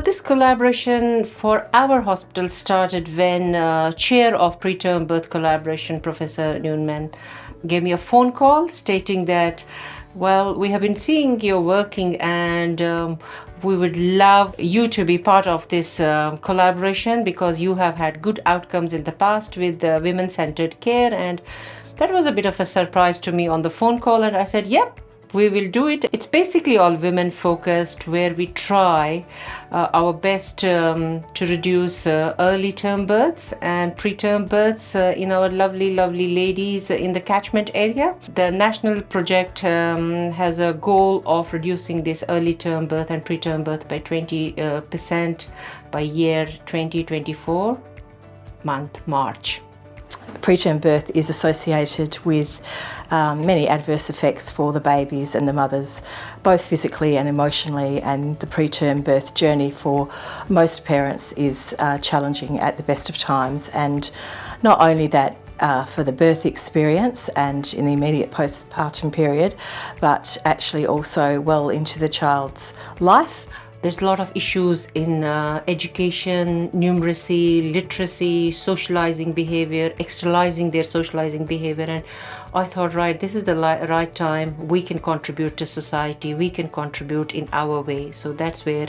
This collaboration for our hospital started when chair of preterm birth collaboration, Professor Newman, gave me a phone call stating that, well, we have been seeing you working and we would love you to be part of this collaboration because you have had good outcomes in the past with women-centered care. And that was a bit of a surprise to me on the phone call, and I said, yep, we will do it. It's basically all women focused, where we try our best to reduce early term births and preterm births in our lovely ladies in the catchment area. The national project has a goal of reducing this early term birth and preterm birth by 20% by year 2024, month March. Preterm birth is associated with many adverse effects for the babies and the mothers, both physically and emotionally, and the preterm birth journey for most parents is challenging at the best of times. And not only that, for the birth experience and in the immediate postpartum period, but actually also well into the child's life. There's a lot of issues in education, numeracy, literacy, socializing behavior, externalizing their socializing behavior. And I thought, right, this is the right time. We can contribute to society. We can contribute in our way. So that's where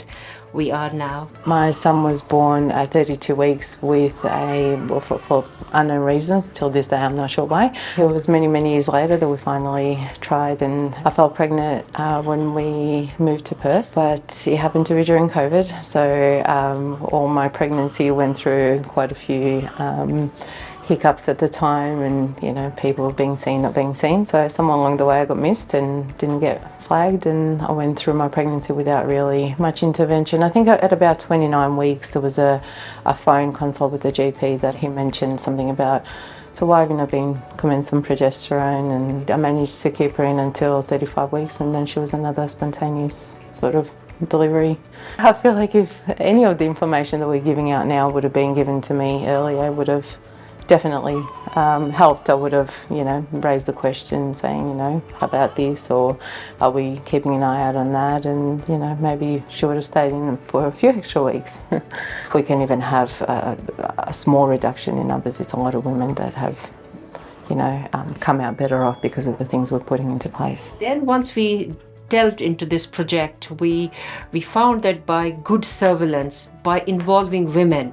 we are now. My son was born at 32 weeks with for unknown reasons. Till this day, I'm not sure why. It was many years later that we finally tried, and I fell pregnant when we moved to Perth, but it happened to be during COVID. So all my pregnancy went through quite a few hiccups at the time, and people being seen, not being seen. So somewhere along the way I got missed and didn't get flagged, and I went through my pregnancy without really much intervention. I think at about 29 weeks there was a phone consult with the GP that he mentioned something about, so why have you not been commencing progesterone? And I managed to keep her in until 35 weeks, and then she was another spontaneous sort of delivery. I feel like if any of the information that we're giving out now would have been given to me earlier, it would have definitely helped. I would have, raised the question saying, about this, or are we keeping an eye out on that? And, maybe she would have stayed in for a few extra weeks. If we can even have a small reduction in numbers, it's a lot of women that have, come out better off because of the things we're putting into place. Then once we delved into this project, we found that by good surveillance, by involving women,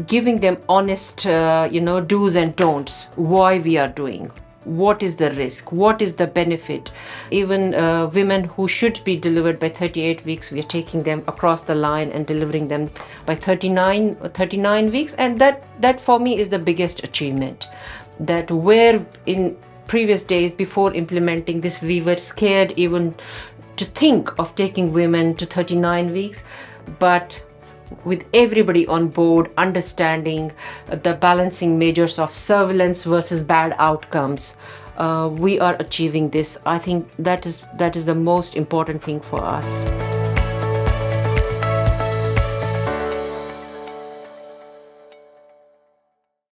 giving them honest, do's and don'ts, why we are doing, what is the risk, what is the benefit. Even women who should be delivered by 38 weeks, we are taking them across the line and delivering them by 39 weeks. And that for me is the biggest achievement. That where in previous days before implementing this, we were scared even to think of taking women to 39 weeks, but with everybody on board, understanding the balancing measures of surveillance versus bad outcomes, we are achieving this. I think that is the most important thing for us.